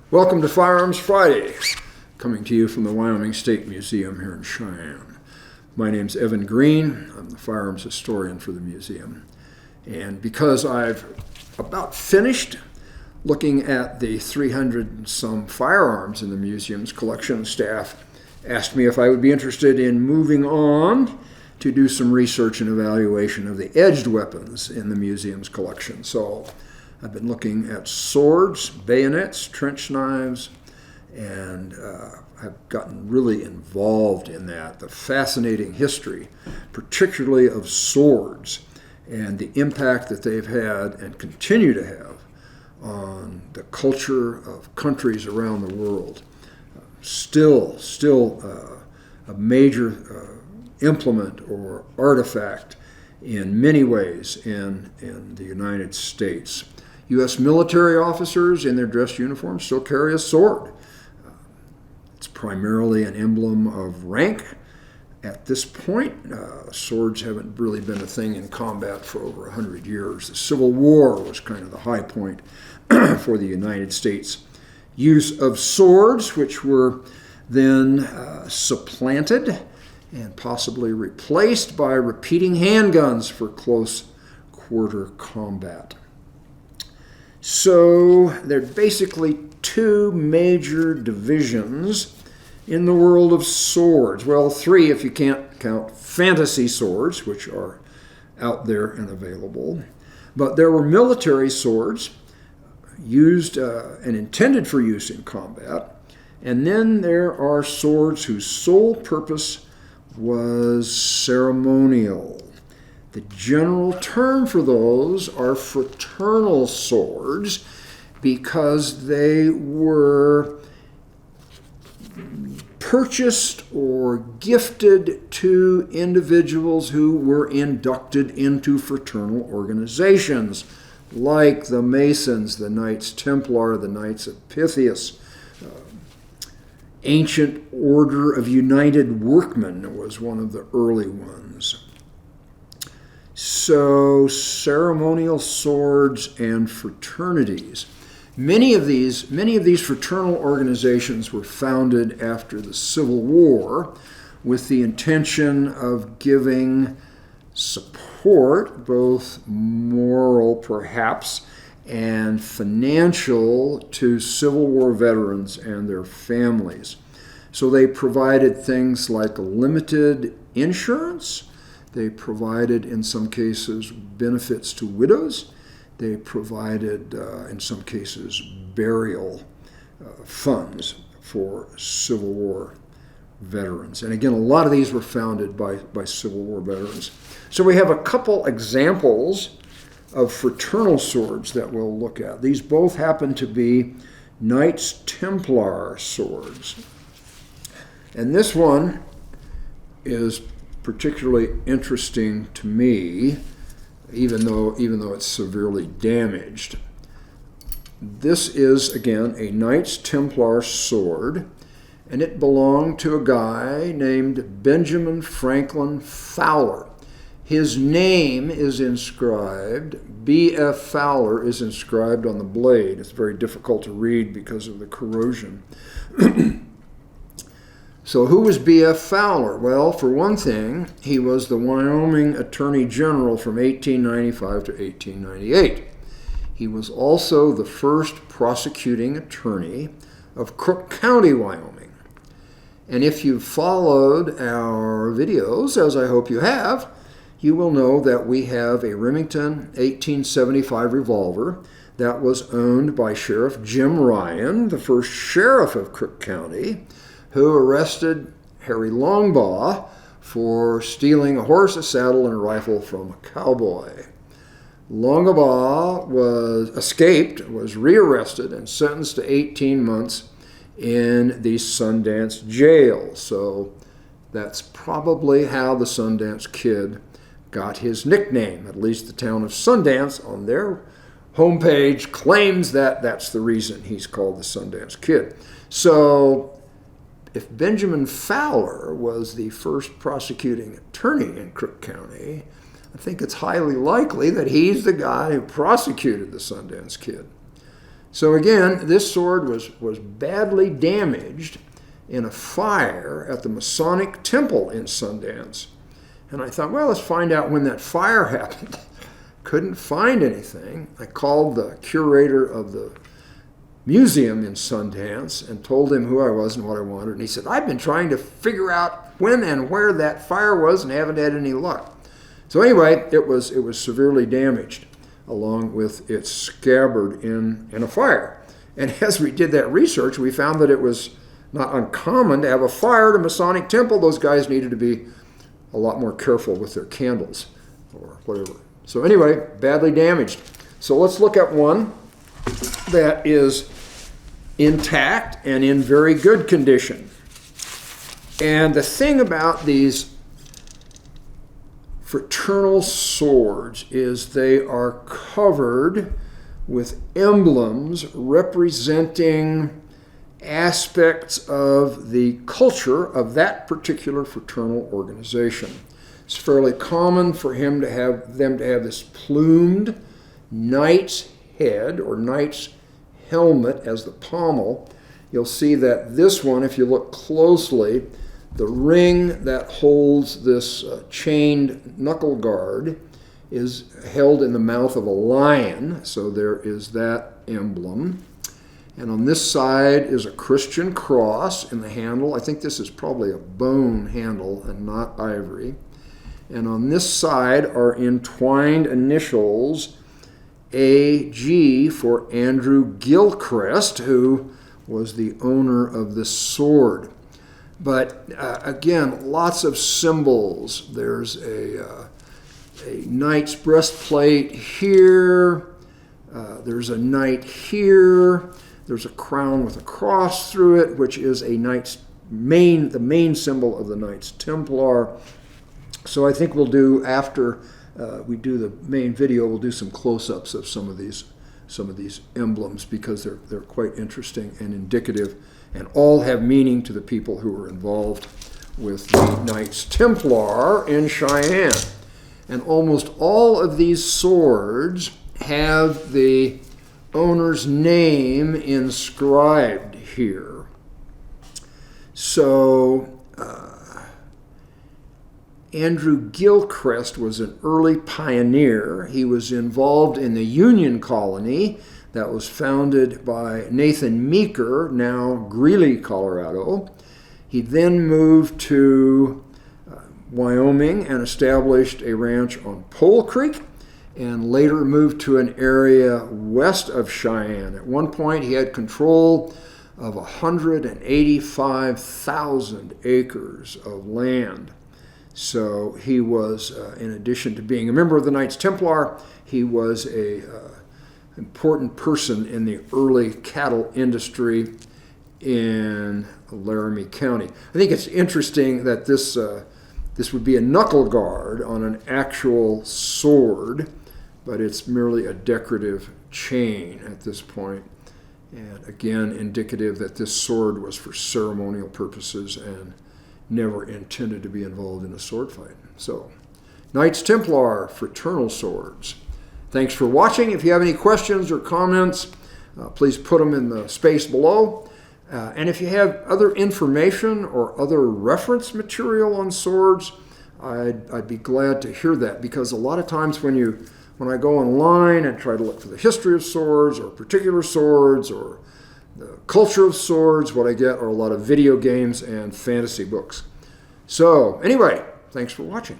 Welcome to Firearms Friday, coming to you from the Wyoming State Museum here in Cheyenne. My name's Evan Green. I'm the firearms historian for the museum. And because I've about finished looking at the 300 and some firearms in the museum's collection, staff asked me if I would be interested in moving on to do some research and evaluation of the edged weapons in the museum's collection. So I've been looking at swords, bayonets, trench knives, and I've gotten really involved in that. The fascinating history, particularly of swords, and the impact that they've had and continue to have on the culture of countries around the world. Still a major implement or artifact in many ways in the United States. U.S. military officers in their dress uniforms still carry a sword. It's primarily an emblem of rank. At this point, swords haven't really been a thing in combat for over 100 years. The Civil War was kind of the high point for the United States use of swords, which were then supplanted and possibly replaced by repeating handguns for close quarter combat. So there are basically two major divisions in the world of swords. Well, three if you can't count fantasy swords, which are out there and available. But there were military swords used and intended for use in combat. And then there are swords whose sole purpose was ceremonial. The general term for those are fraternal swords because they were purchased or gifted to individuals who were inducted into fraternal organizations, like the Masons, the Knights Templar, the Knights of Pythias. Ancient Order of United Workmen was one of the early ones. So, ceremonial swords and fraternities. Many of these fraternal organizations were founded after the Civil War with the intention of giving support, both moral perhaps, and financial, to Civil War veterans and their families. So they provided things like limited insurance. They provided, in some cases, benefits to widows. They provided, in some cases, burial funds for Civil War veterans. And again, a lot of these were founded by Civil War veterans. So we have a couple examples of fraternal swords that we'll look at. These both happen to be Knights Templar swords. And this one is particularly interesting to me, even though it's severely damaged. This is, again, a Knights Templar sword, and it belonged to a guy named Benjamin Franklin Fowler. His name is inscribed, B.F. Fowler is inscribed on the blade. It's very difficult to read because of the corrosion. So who was B.F. Fowler? Well, for one thing, he was the Wyoming Attorney General from 1895 to 1898. He was also the first prosecuting attorney of Crook County, Wyoming. And if you've followed our videos, as I hope you have, you will know that we have a Remington 1875 revolver that was owned by Sheriff Jim Ryan, the first sheriff of Crook County, who arrested Harry Longbaugh for stealing a horse, a saddle, and a rifle from a cowboy. Longbaugh was rearrested and sentenced to 18 months in the Sundance jail. So that's probably how the Sundance Kid got his nickname. At least the town of Sundance on their homepage claims that that's the reason he's called the Sundance Kid. So if Benjamin Fowler was the first prosecuting attorney in Crook County, I think it's highly likely that he's the guy who prosecuted the Sundance Kid. So again, this sword was badly damaged in a fire at the Masonic Temple in Sundance. And I thought, well, let's find out when that fire happened. Couldn't find anything. I called the curator of the museum in Sundance and told him who I was and what I wanted. And he said, I've been trying to figure out when and where that fire was and haven't had any luck. So anyway, it was severely damaged along with its scabbard in a fire. And as we did that research, we found that it was not uncommon to have a fire at a Masonic temple. Those guys needed to be a lot more careful with their candles or whatever. So anyway, badly damaged. So let's look at one that is intact and in very good condition. And the thing about these fraternal swords is they are covered with emblems representing aspects of the culture of that particular fraternal organization. It's fairly common for them to have this plumed knight's head or knight's helmet as the pommel. You'll see that this one, if you look closely, the ring that holds this chained knuckle guard is held in the mouth of a lion, so there is that emblem. And on this side is a Christian cross in the handle. I think this is probably a bone handle and not ivory. And on this side are entwined initials AG for Andrew Gilchrist, who was the owner of this sword. But again, lots of symbols. There's a knight's breastplate here. There's a knight here. There's a crown with a cross through it, which is the main symbol of the Knights Templar. So I think we'll do, after we do the main video, we'll do some close-ups of some of these emblems, because they're quite interesting and indicative, and all have meaning to the people who were involved with the Knights Templar in Cheyenne. And almost all of these swords have the owner's name inscribed here. So Andrew Gilchrist was an early pioneer. He was involved in the Union Colony that was founded by Nathan Meeker, now Greeley, Colorado. He then moved to Wyoming and established a ranch on Pole Creek, and later moved to an area west of Cheyenne. At one point, he had control of 185,000 acres of land. So he was, in addition to being a member of the Knights Templar, he was an important person in the early cattle industry in Laramie County. I think it's interesting that this would be a knuckle guard on an actual sword, but it's merely a decorative chain at this point. And again, indicative that this sword was for ceremonial purposes and never intended to be involved in a sword fight. So, Knights Templar, Fraternal Swords. Thanks for watching. If you have any questions or comments, please put them in the space below. And if you have other information or other reference material on swords, I'd be glad to hear that, because a lot of times when I go online and try to look for the history of swords or particular swords or the culture of swords, what I get are a lot of video games and fantasy books. So anyway, thanks for watching.